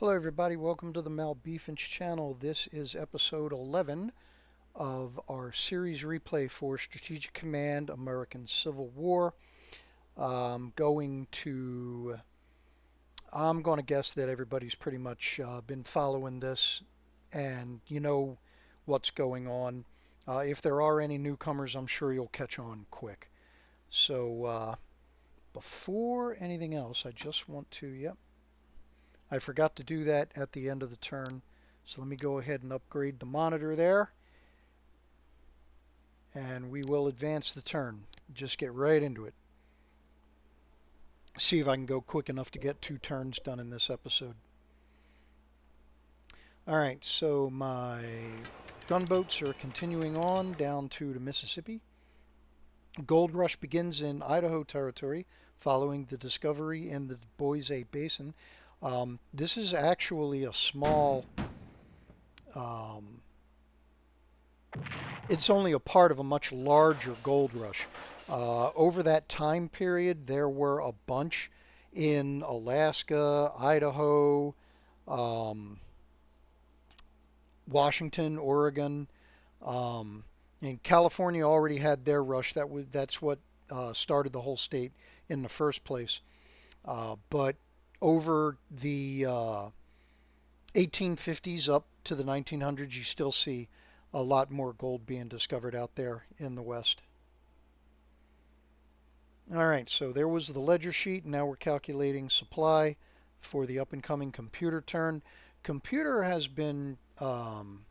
Hello everybody, welcome to the Malbeefance channel. This is episode 11 of our series replay for Strategic Command American Civil War. I'm going to guess that everybody's pretty much been following this and you know what's going on. If there are any newcomers, I'm sure you'll catch on quick. So before anything else, I just want to, I forgot to do that at the end of the turn. So let me go ahead and upgrade the monitor there. And we will advance the turn. Just get right into it. See if I can go quick enough to get 2 turns done in this episode. Alright, so my gunboats are continuing on down to the Mississippi. Gold rush begins in Idaho territory following the discovery in the Boise Basin. This is actually a small, it's only a part of a much larger gold rush. Over that time period, there were a bunch in Alaska, Idaho, Washington, Oregon, and California already had their rush. That's what started the whole state in the first place. But over the 1850s up to the 1900s, you still see a lot more gold being discovered out there in the West. Alright, so there was the ledger sheet. Now we're calculating supply for the up-and-coming computer turn. Computer has been bothering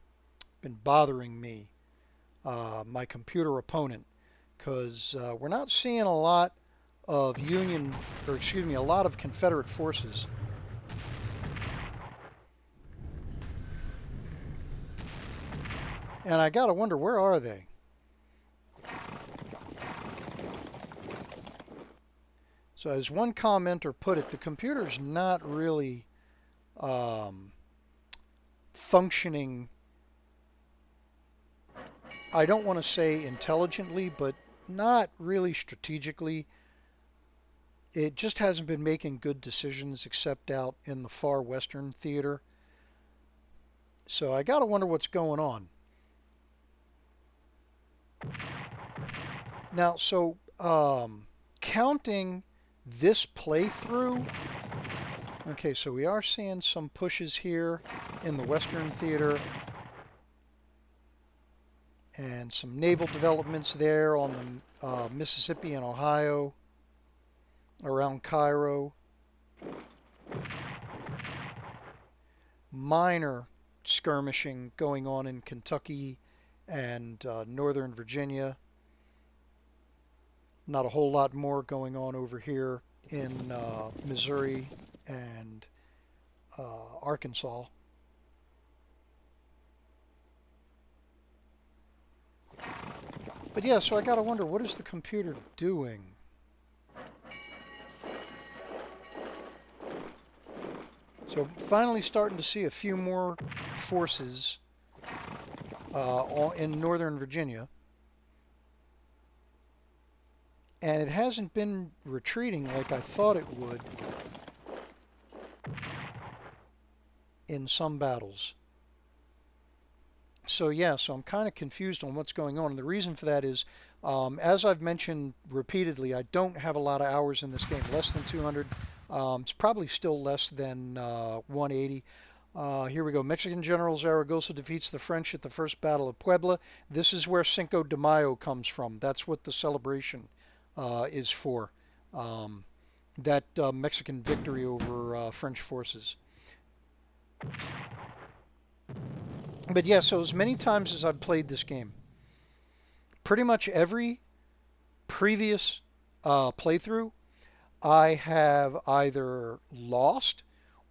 me, my computer opponent, because we're not seeing a lot of a lot of Confederate forces. And I gotta wonder, where are they? So as one commenter put it, the computer's not really functioning, I don't want to say intelligently, but not really strategically. It just hasn't been making good decisions except out in the far western theater. So I gotta wonder what's going on. Now, so counting this playthrough, okay, so we are seeing some pushes here in the western theater and some naval developments there on the Mississippi and Ohio, around Cairo. Minor skirmishing going on in Kentucky and northern Virginia. Not a whole lot more going on over here in Missouri and Arkansas. But yeah, so I gotta wonder, what is the computer doing? So finally starting to see a few more forces in northern Virginia. And it hasn't been retreating like I thought it would in some battles. So yeah, so I'm kind of confused on what's going on. And the reason for that is, as I've mentioned repeatedly, I don't have a lot of hours in this game, less than 200. It's probably still less than 180. Here we go. Mexican General Zaragoza defeats the French at the First Battle of Puebla. This is where Cinco de Mayo comes from. That's what the celebration is for. That Mexican victory over French forces. But yeah, so as many times as I've played this game, pretty much every previous playthrough, I have either lost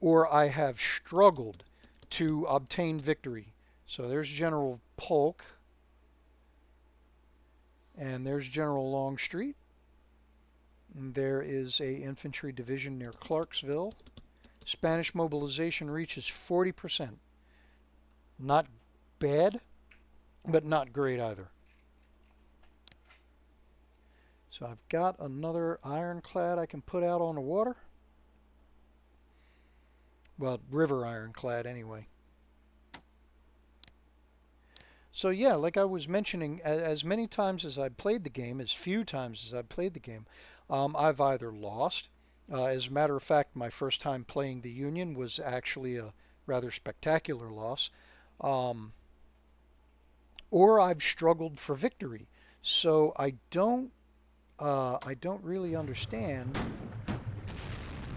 or I have struggled to obtain victory. So there's General Polk, and there's General Longstreet. And there is a infantry division near Clarksville. Spanish mobilization reaches 40%. Not bad, but not great either. So I've got another ironclad I can put out on the water. Well, river ironclad anyway. So yeah, like I was mentioning, as many times as I played the game, as few times as I played the game, I've either lost. As a matter of fact, my first time playing the Union was actually a rather spectacular loss, um, or I've struggled for victory. So I don't really understand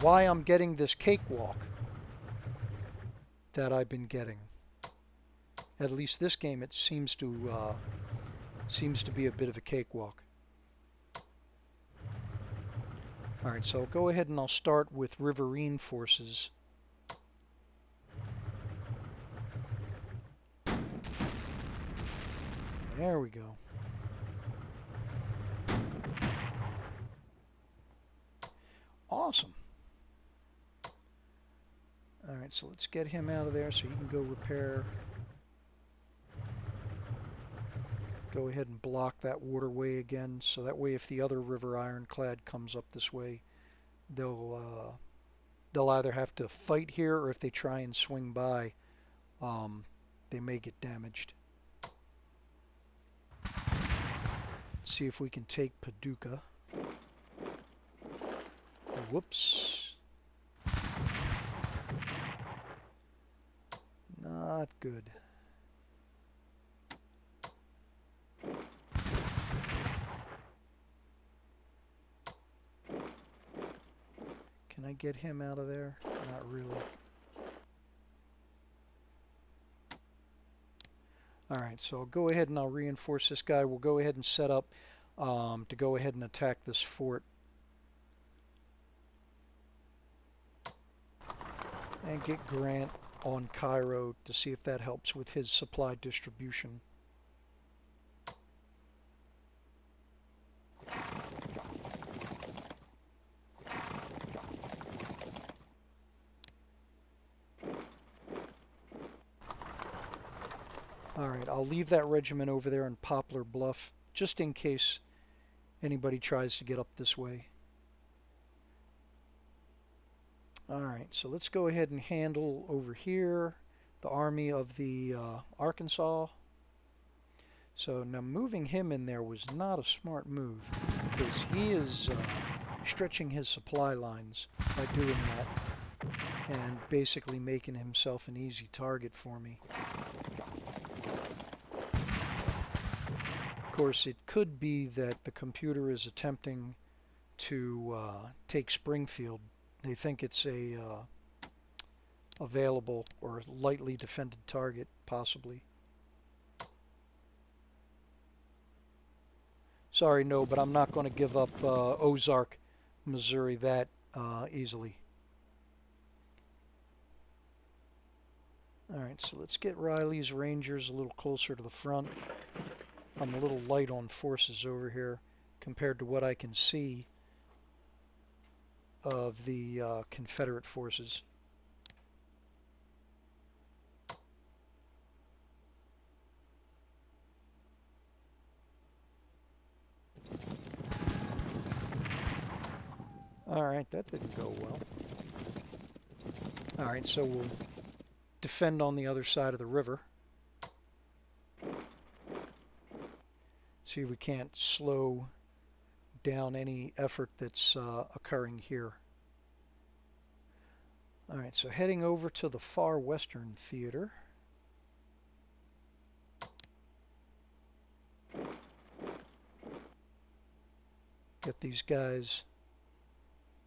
why I'm getting this cakewalk that I've been getting. At least this game, it seems to be a bit of a cakewalk. All right, so I'll go ahead and I'll start with riverine forces. There we go. Awesome. All right, so let's get him out of there so he can go repair. Go ahead and block that waterway again, so that way if the other river ironclad comes up this way, they'll either have to fight here, or if they try and swing by, they may get damaged. Let's see if we can take Paducah. Whoops. Not good. Can I get him out of there? Not really. Alright, so I'll go ahead and I'll reinforce this guy. We'll go ahead and set up to go ahead and attack this fort. And get Grant on Cairo to see if that helps with his supply distribution. Alright, I'll leave that regiment over there in Poplar Bluff just in case anybody tries to get up this way. Alright, so let's go ahead and handle over here the Army of the Arkansas. So now moving him in there was not a smart move, because he is stretching his supply lines by doing that and basically making himself an easy target for me. Of course, it could be that the computer is attempting to take Springfield. They think it's a available or lightly defended target, possibly. Sorry, no, but I'm not going to give up Ozark, Missouri that easily. Alright, so let's get Riley's Rangers a little closer to the front. I'm a little light on forces over here compared to what I can see of the Confederate forces. Alright, that didn't go well. Alright, so we'll defend on the other side of the river. See if we can't slow down any effort that's occurring here. Alright, so heading over to the far western theater. Get these guys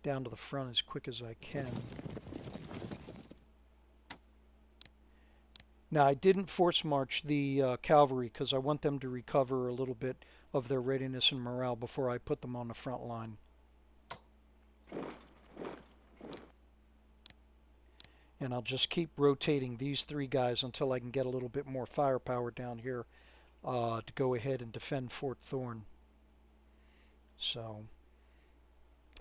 down to the front as quick as I can. Now, I didn't force march the cavalry because I want them to recover a little bit of their readiness and morale before I put them on the front line. And I'll just keep rotating these three guys until I can get a little bit more firepower down here to go ahead and defend Fort Thorne. So,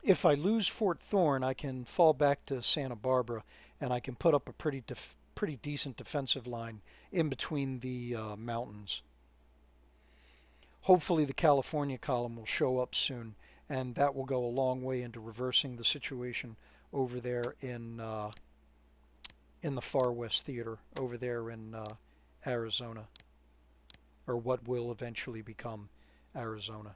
if I lose Fort Thorne, I can fall back to Santa Barbara and I can put up a pretty decent defensive line in between the mountains. Hopefully the California column will show up soon, and that will go a long way into reversing the situation over there in in the Far West Theater over there in Arizona, or what will eventually become Arizona.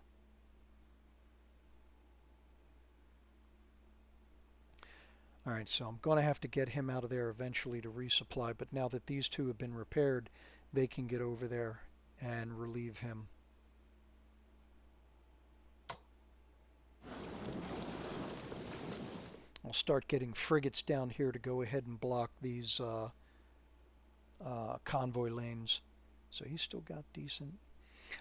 All right, so I'm going to have to get him out of there eventually to resupply, but now that these two have been repaired, they can get over there and relieve him. I'll start getting frigates down here to go ahead and block these convoy lanes. So he's still got decent.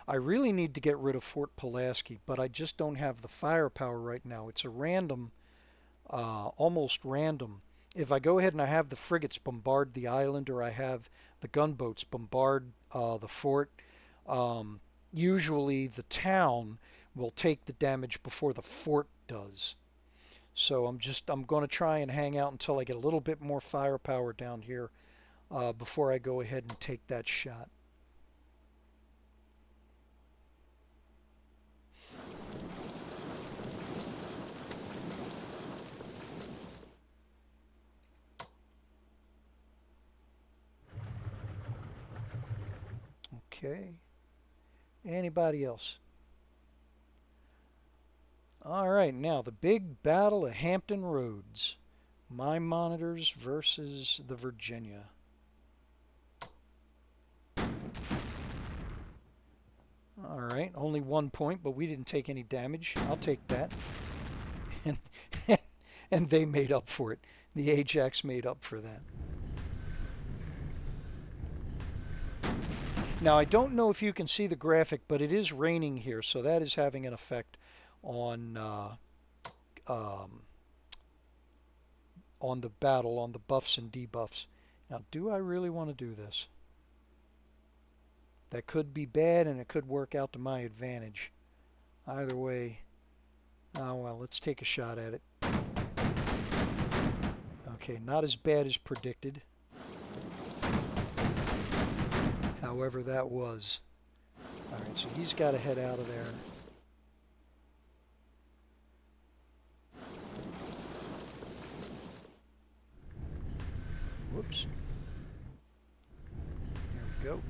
I really need to get rid of Fort Pulaski, but I just don't have the firepower right now. It's a random, almost random. If I go ahead and I have the frigates bombard the island, or I have the gunboats bombard the fort, usually the town will take the damage before the fort does. So I'm going to try and hang out until I get a little bit more firepower down here before I go ahead and take that shot. Okay. Anybody else? All right, now the big battle of Hampton Roads. My monitors versus the Virginia. All right, only 1 point, but we didn't take any damage. I'll take that. And and they made up for it. The Ajax made up for that. Now, I don't know if you can see the graphic, but it is raining here, so that is having an effect on on the battle, on the buffs and debuffs. Now, do I really want to do this? That could be bad, and it could work out to my advantage. Either way, oh well, let's take a shot at it. Okay, not as bad as predicted. However, that was. Alright, so he's got to head out of there. Whoops. There we go.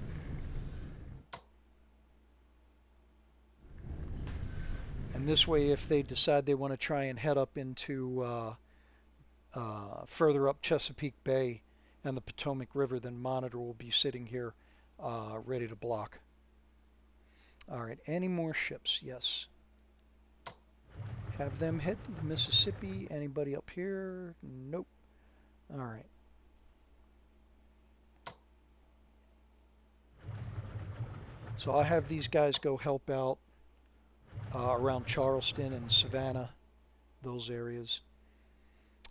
And this way, if they decide they want to try and head up into further up Chesapeake Bay and the Potomac River, then Monitor will be sitting here ready to block. Alright, any more ships? Yes. Have them head to the Mississippi. Anybody up here? Nope. Alright. So I'll have these guys go help out around Charleston and Savannah, those areas.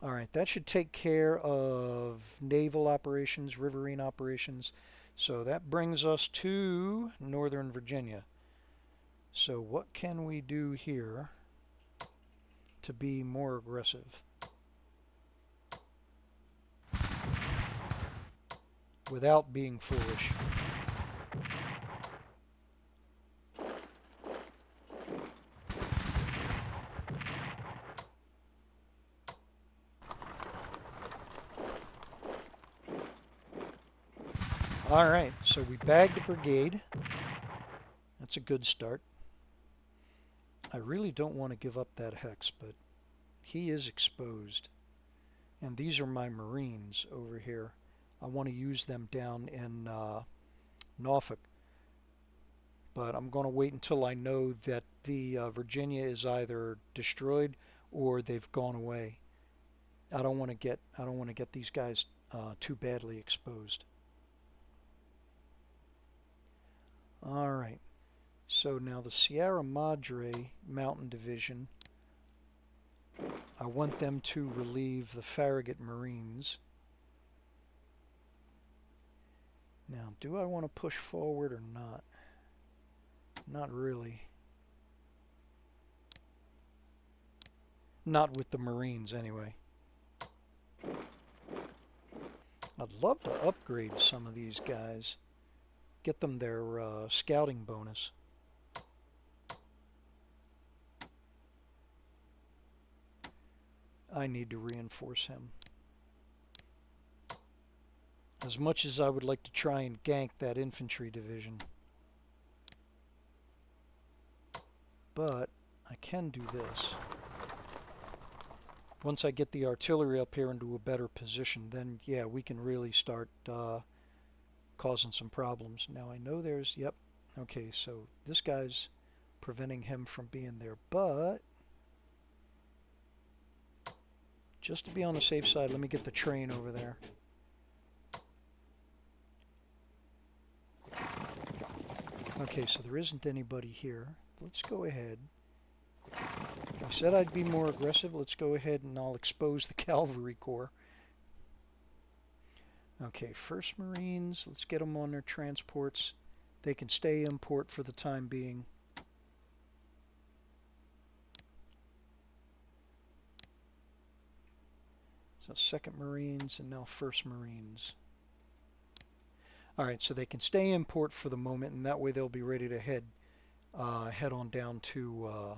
Alright, that should take care of naval operations, riverine operations. So that brings us to Northern Virginia. So what can we do here to be more aggressive without being foolish? Alright, so we bagged a brigade. That's a good start. I really don't want to give up that hex, but he is exposed. And these are my Marines over here. I want to use them down in Norfolk. But I'm going to wait until I know that the Virginia is either destroyed or they've gone away. I don't want to get these guys too badly exposed. All right. So now the Sierra Madre Mountain Division, I want them to relieve the Farragut Marines. Now, do I want to push forward or not? Not really. Not with the Marines, anyway. I'd love to upgrade some of these guys. Get them their scouting bonus. I need to reinforce him. As much as I would like to try and gank that infantry division. But I can do this. Once I get the artillery up here into a better position, then yeah, we can really start causing some problems. Now I know there's, yep, okay, so this guy's preventing him from being there, but just to be on the safe side, let me get the train over there. Okay, so there isn't anybody here. Let's go ahead. I said I'd be more aggressive. Let's go ahead and I'll expose the cavalry corps. Okay, 1st Marines, let's get them on their transports. They can stay in port for the time being. So 2nd Marines and now 1st Marines. Alright, so they can stay in port for the moment, and that way they'll be ready to head on down to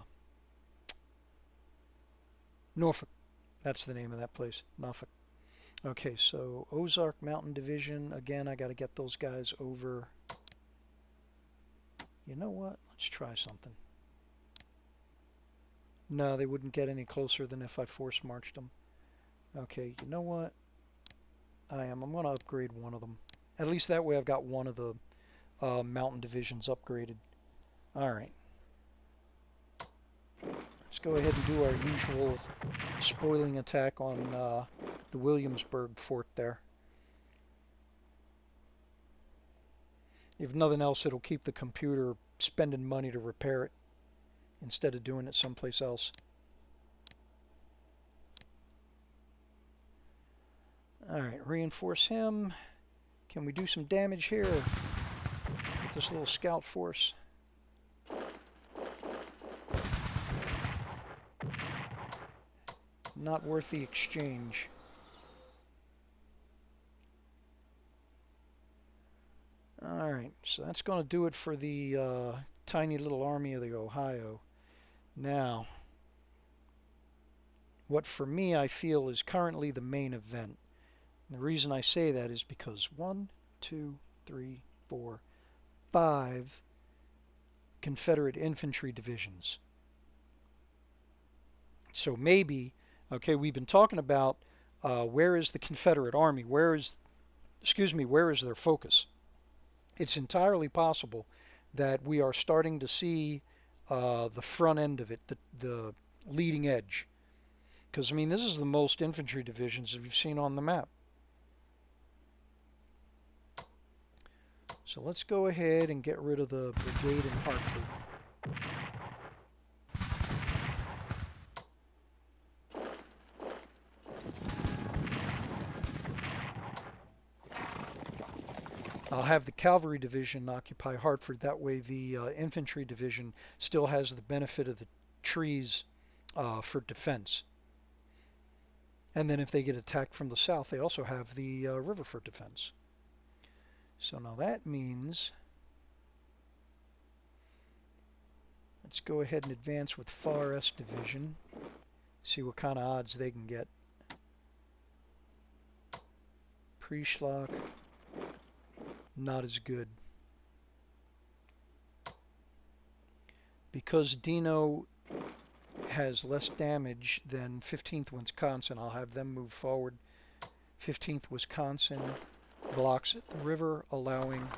Norfolk. That's the name of that place, Norfolk. Okay, so Ozark Mountain Division. Again, I got to get those guys over. You know what? Let's try something. No, they wouldn't get any closer than if I force marched them. Okay, you know what? I'm going to upgrade one of them. At least that way I've got one of the mountain divisions upgraded. Alright. Let's go ahead and do our usual spoiling attack on the Williamsburg fort there. If nothing else, it'll keep the computer spending money to repair it instead of doing it someplace else. Alright, reinforce him. Can we do some damage here with this little scout force? Not worth the exchange. Alright, so that's going to do it for the tiny little army of the Ohio. Now, what for me I feel is currently the main event. And the reason I say that is because 1, 2, 3, 4, 5 Confederate infantry divisions. So maybe, okay, we've been talking about where is the Confederate Army? Where is their focus? It's entirely possible that we are starting to see the front end of it, the leading edge. Because, I mean, this is the most infantry divisions we've seen on the map. So let's go ahead and get rid of the brigade in Hartford. I'll have the cavalry division occupy Hartford. That way the infantry division still has the benefit of the trees for defense. And then if they get attacked from the south, they also have the river for defense. So now that means let's go ahead and advance with Far S Division. See what kind of odds they can get. Preschlock, not as good. Because Dino has less damage than 15th Wisconsin, I'll have them move forward. 15th Wisconsin blocks at the river, allowing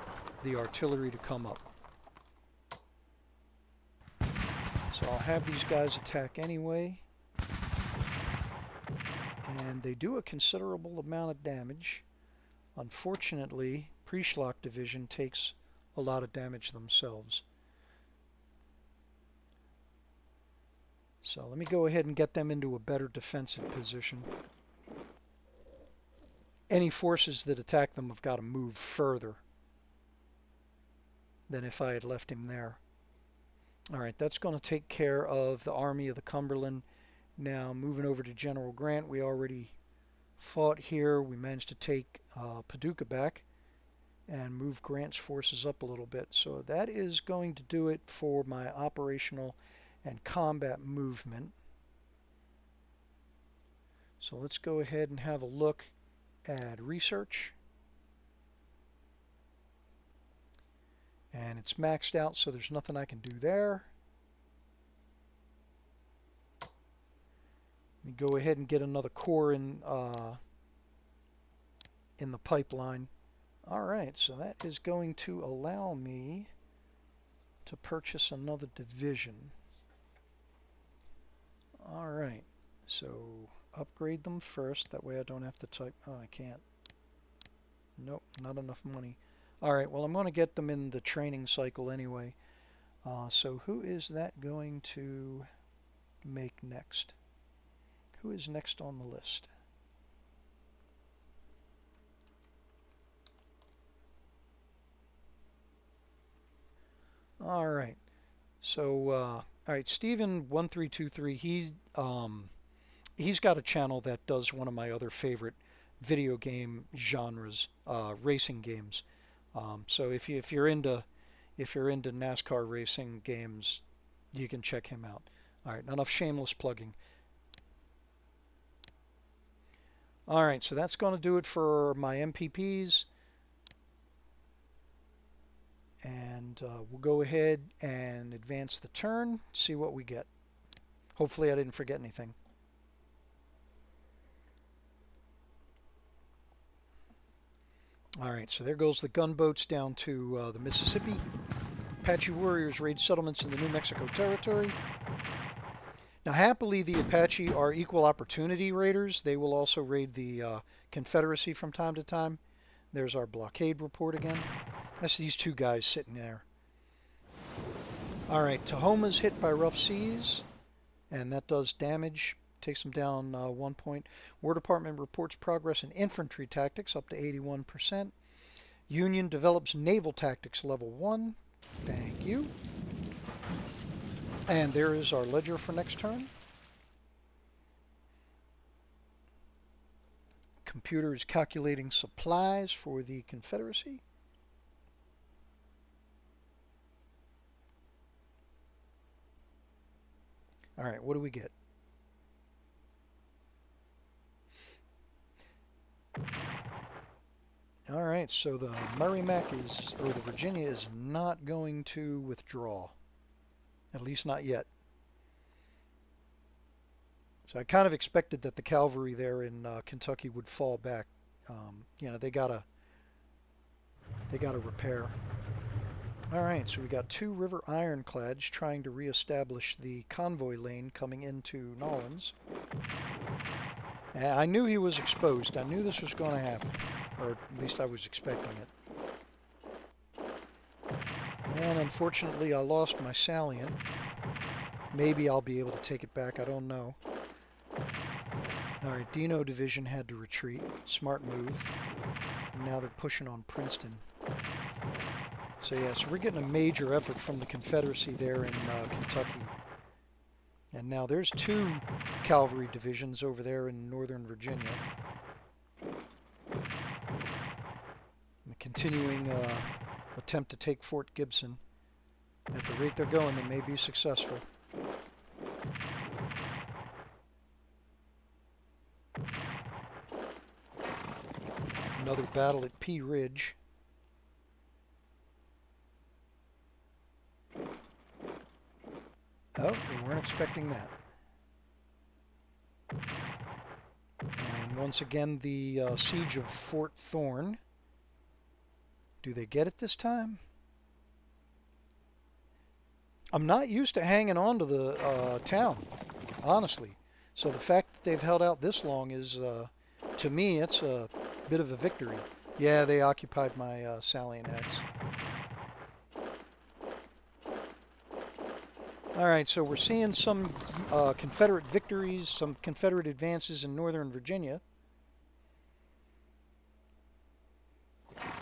the artillery to come up. So I'll have these guys attack anyway. And they do a considerable amount of damage. Unfortunately, Preschlock Division takes a lot of damage themselves. So let me go ahead and get them into a better defensive position. Any forces that attack them have got to move further than if I had left him there. Alright, that's going to take care of the Army of the Cumberland. Now moving over to General Grant, we already fought here. We managed to take Paducah back and move Grant's forces up a little bit. So that is going to do it for my operational and combat movement. So let's go ahead and have a look at research. And it's maxed out, so there's nothing I can do there. Let me go ahead and get another core in the pipeline. All right, so that is going to allow me to purchase another division. All right, so upgrade them first. That way I don't have to type. Oh, I can't. Nope, not enough money. All right, well, I'm going to get them in the training cycle anyway. So who is that going to make next? Who is next on the list? All right. So, all right, Steven1323, he's got a channel that does one of my other favorite video game genres, racing games. So if you're into NASCAR racing games, you can check him out. All right, enough shameless plugging. All right, so that's going to do it for my MPPs. And we'll go ahead and advance the turn, see what we get. Hopefully I didn't forget anything. All right, so there goes the gunboats down to the Mississippi. Apache warriors raid settlements in the New Mexico territory. Now, happily, the Apache are equal opportunity raiders. They will also raid the Confederacy from time to time. There's our blockade report again. That's these two guys sitting there. All right, Tahoma's hit by rough seas, and that does damage. Takes them down 1 point. War Department reports progress in infantry tactics up to 81%. Union develops naval tactics level 1. Thank you. And there is our ledger for next turn. Computer is calculating supplies for the Confederacy. All right, what do we get? All right, so the Merrimack is, or the Virginia is not going to withdraw. At least not yet. So I kind of expected that the cavalry there in Kentucky would fall back. You know, they gotta repair. All right, so we got 2 river ironclads trying to reestablish the convoy lane coming into Nolens. And I knew he was exposed. I knew this was going to happen, or at least I was expecting it. And unfortunately, I lost my salient. Maybe I'll be able to take it back. I don't know. All right, Dino Division had to retreat. Smart move. And now they're pushing on Princeton. So yeah, so we're getting a major effort from the Confederacy there in Kentucky. And now there's 2 cavalry divisions over there in northern Virginia. The continuing attempt to take Fort Gibson. At the rate they're going, they may be successful. Another battle at Pea Ridge. Oh, they weren't expecting that. And once again, the siege of Fort Thorn. Do they get it this time? I'm not used to hanging on to the town, honestly. So the fact that they've held out this long is, to me, it's a bit of a victory. Yeah, they occupied my Salient X. All right, so we're seeing some Confederate victories, some Confederate advances in northern Virginia.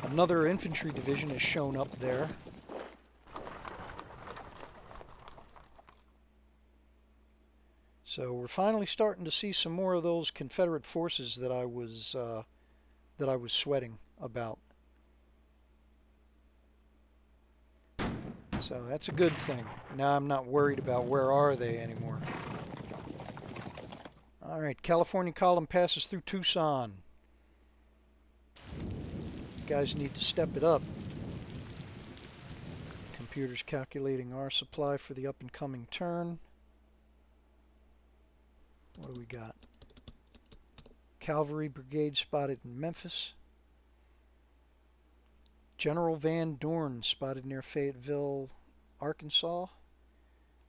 Another infantry division has shown up there. So we're finally starting to see some more of those Confederate forces that I was sweating about. So that's a good thing. Now I'm not worried about where are they anymore. All right, California column passes through Tucson. You guys need to step it up. Computer's calculating our supply for the up and coming turn. What do we got? Cavalry Brigade spotted in Memphis. General Van Dorn spotted near Fayetteville, Arkansas.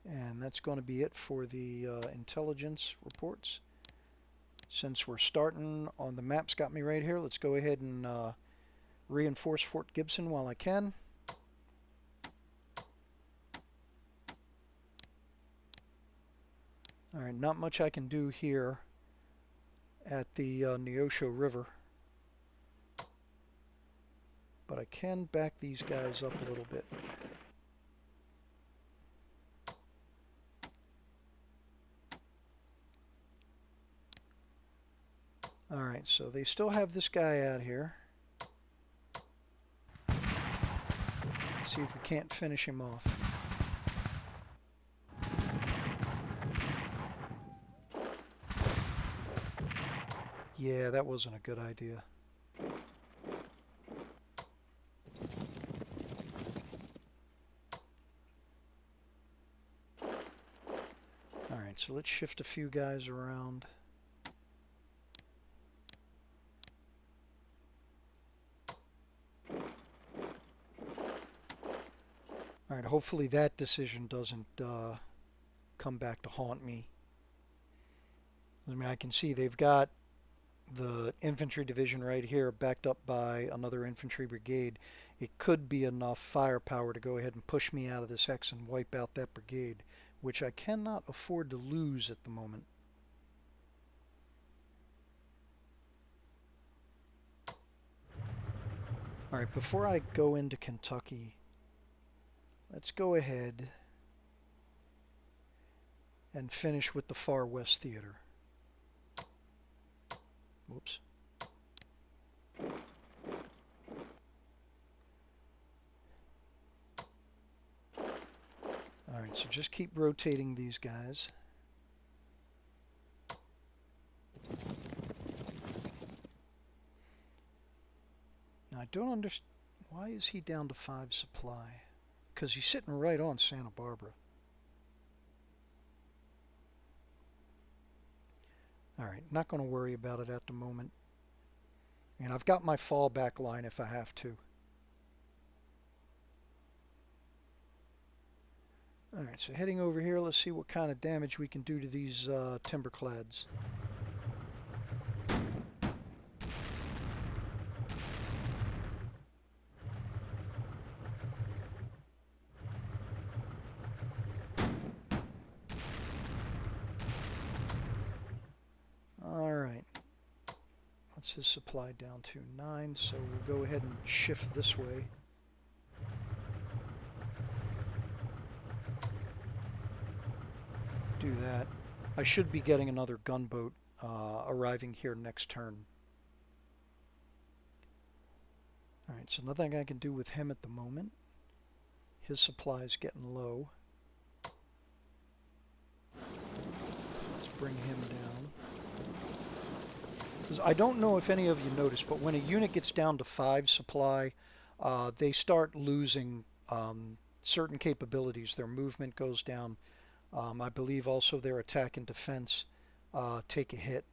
And that's going to be it for the intelligence reports. Since we're starting on the map's got me right here, let's go ahead and reinforce Fort Gibson while I can. Alright, not much I can do here at the Neosho River. But I can back these guys up a little bit. Alright, so they still have this guy out here. Let's see if we can't finish him off. Yeah, that wasn't a good idea. Alright, so let's shift a few guys around. Alright, hopefully that decision doesn't come back to haunt me. I mean, I can see they've got the infantry division right here backed up by another infantry brigade. It could be enough firepower to go ahead and push me out of this hex and wipe out that brigade, which I cannot afford to lose at the moment. Alright, before I go into Kentucky, let's go ahead and finish with the Far West Theater. Whoops. Alright, so just keep rotating these guys. Now I don't understand, why is he down to 5 supply? Because he's sitting right on Santa Barbara. Alright, not going to worry about it at the moment. And I've got my fallback line if I have to. Alright, so heading over here, let's see what kind of damage we can do to these timberclads. Alright. What's his supply down to? 9, so we'll go ahead and shift this way. Do that. I should be getting another gunboat arriving here next turn. Alright, so nothing I can do with him at the moment. His supply is getting low. So let's bring him down. I don't know if any of you noticed, but when a unit gets down to 5 supply, they start losing certain capabilities. Their movement goes down. I believe also their attack and defense take a hit.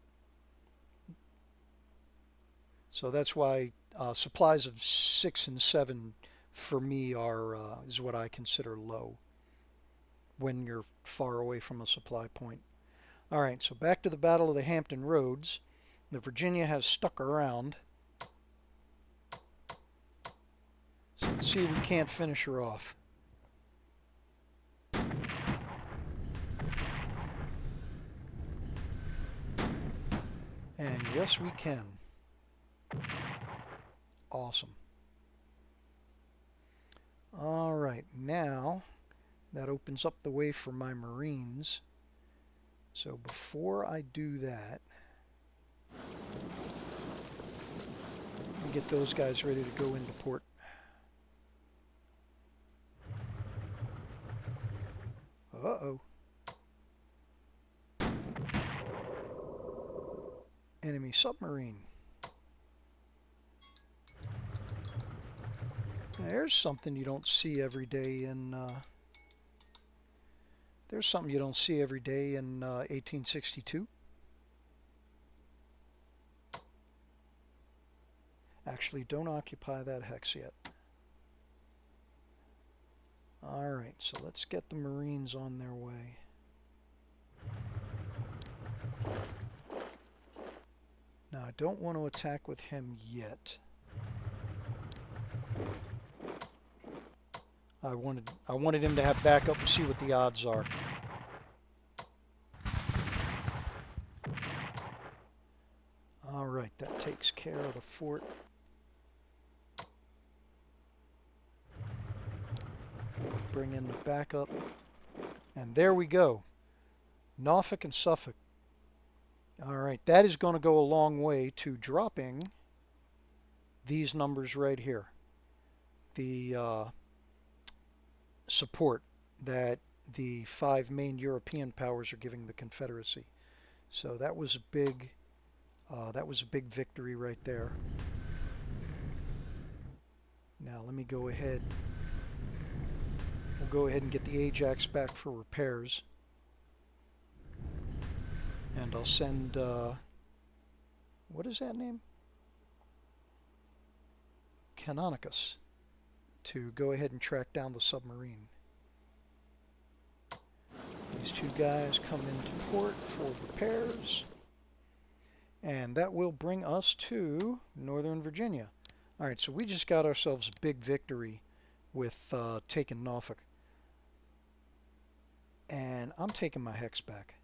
So that's why supplies of 6 and 7 for me are is what I consider low when you're far away from a supply point. Alright, so back to the Battle of the Hampton Roads. The Virginia has stuck around. So let's see if we can't finish her off. And yes, we can. Awesome. Alright, now that opens up the way for my Marines. So before I do that, get those guys ready to go into port. Uh-oh. Enemy submarine. There's something you don't see every day in 1862. Actually, don't occupy that hex yet. Alright, so let's get the Marines on their way. Now, I don't want to attack with him yet. I wanted him to have backup and see what the odds are. Alright, that takes care of the fort. Bring in the backup. And there we go. Norfolk and Suffolk. Alright, that is going to go a long way to dropping these numbers right here. The support that the 5 main European powers are giving the Confederacy. So that was a big victory right there. Now let me go ahead. We'll go ahead and get the Ajax back for repairs. And I'll send, what is that name? Canonicus, to go ahead and track down the submarine. These two guys come into port for repairs. And that will bring us to Northern Virginia. Alright, so we just got ourselves a big victory with taking Norfolk. And I'm taking my hex back.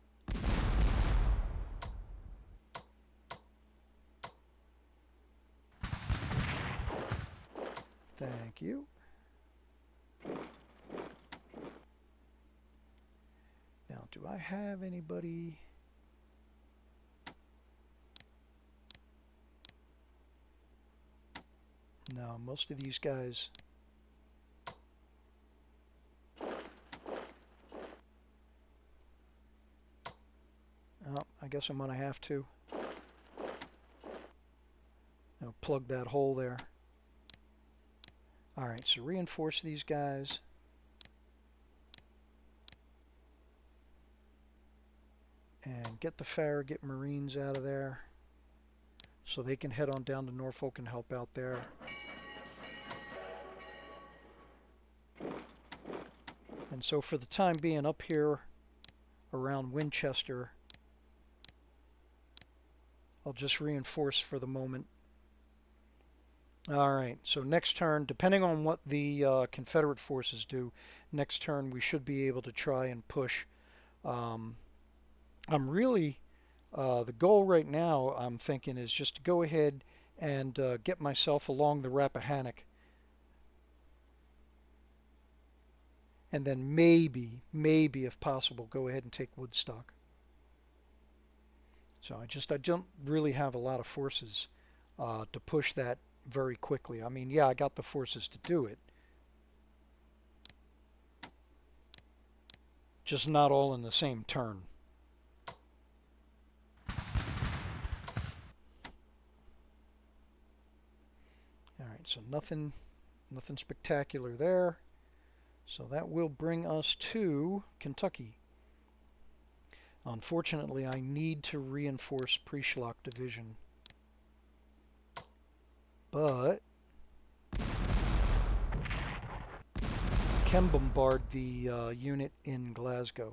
Thank you. Now, do I have anybody? No, most of these guys. Oh, I guess I'm going to have to. Now, plug that hole there. Alright, so reinforce these guys. And get the Farragut Marines out of there so they can head on down to Norfolk and help out there. And so for the time being, up here around Winchester, I'll just reinforce for the moment. Alright, so next turn, depending on what the Confederate forces do, next turn we should be able to try and push. I'm really, the goal right now, I'm thinking, is just to go ahead and get myself along the Rappahannock. And then maybe, if possible, go ahead and take Woodstock. So I don't really have a lot of forces to push that very quickly. I mean, yeah, I got the forces to do it. Just not all in the same turn. Alright, so nothing spectacular there. So that will bring us to Kentucky. Unfortunately, I need to reinforce Preschlock Division. But I can bombard the unit in Glasgow.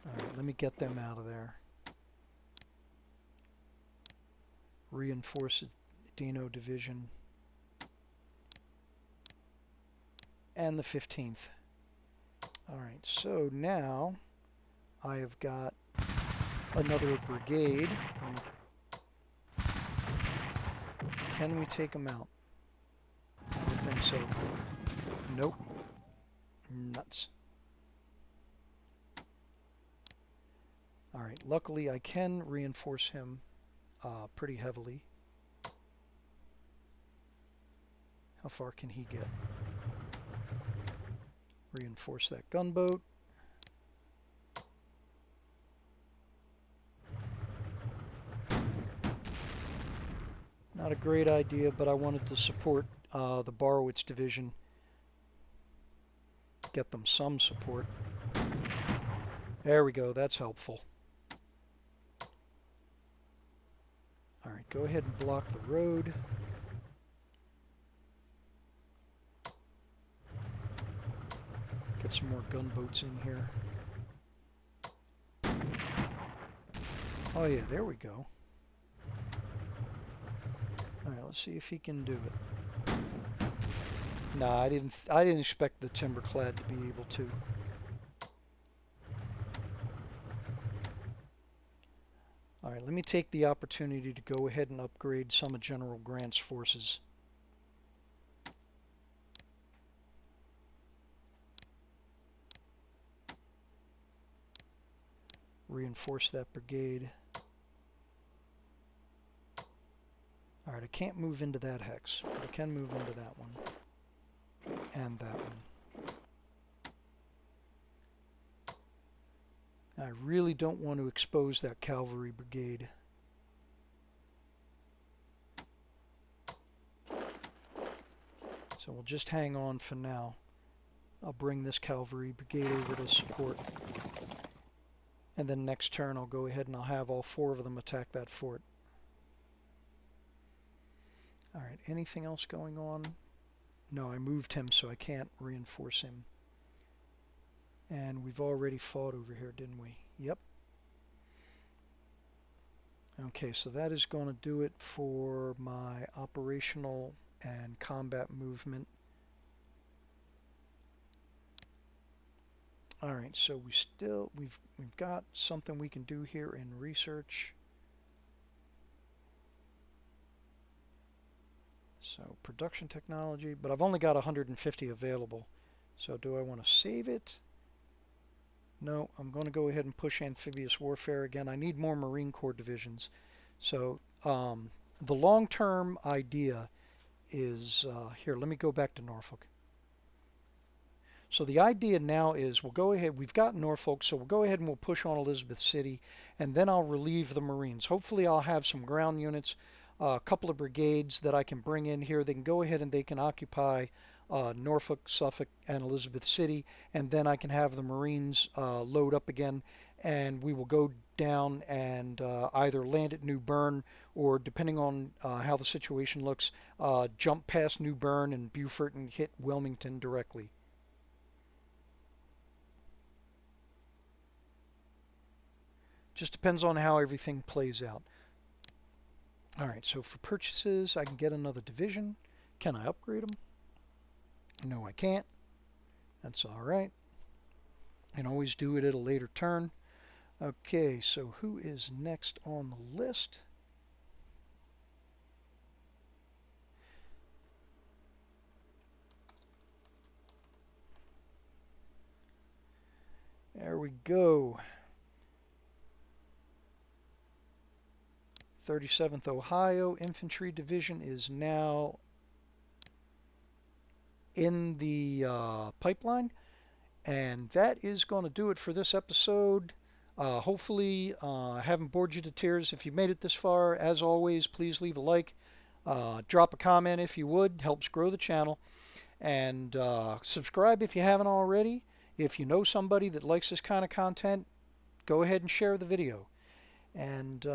Alright, let me get them out of there. Reinforce Dino Division. And the 15th. Alright, so now I have got another brigade. Can we take them out? I don't think so. Nope. Nuts. Alright, luckily I can reinforce him pretty heavily. How far can he get? Reinforce that gunboat. great idea, but I wanted to support the Borowitz division. Get them some support. There we go, that's helpful. Alright, go ahead and block the road. Get some more gunboats in here. Oh yeah, there we go. Alright, let's see if he can do it. Nah, I didn't expect the Timberclad to be able to. Alright, let me take the opportunity to go ahead and upgrade some of General Grant's forces. Reinforce that brigade. Alright, I can't move into that hex, but I can move into that one. And that one. I really don't want to expose that cavalry brigade. So we'll just hang on for now. I'll bring this cavalry brigade over to support. And then next turn I'll go ahead and I'll have all 4 of them attack that fort. Alright, anything else going on? No, I moved him so I can't reinforce him. And we've already fought over here, didn't we? Yep. Okay, so that is going to do it for my operational and combat movement. Alright, so we've got something we can do here in research. So production technology, but I've only got 150 available. So do I want to save it? No, I'm going to go ahead and push amphibious warfare again. I need more Marine Corps divisions. So the long-term idea is, here, let me go back to Norfolk. So the idea now is we'll go ahead, we've got Norfolk, so we'll go ahead and we'll push on Elizabeth City, and then I'll relieve the Marines. Hopefully I'll have some ground units, a couple of brigades that I can bring in here. They can go ahead and they can occupy Norfolk, Suffolk, and Elizabeth City, and then I can have the Marines load up again, and we will go down and either land at New Bern or, depending on how the situation looks, jump past New Bern and Beaufort and hit Wilmington directly. Just depends on how everything plays out. Alright, so for purchases, I can get another division. Can I upgrade them? No, I can't. That's alright. I can always do it at a later turn. Okay, so who is next on the list? There we go. 37th Ohio Infantry Division is now in the pipeline, and that is going to do it for this episode. Hopefully I haven't bored you to tears. If you've made it this far, as always, please leave a like, drop a comment if you would, helps grow the channel, and subscribe if you haven't already. If you know somebody that likes this kind of content, go ahead and share the video. And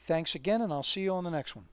thanks again, and I'll see you on the next one.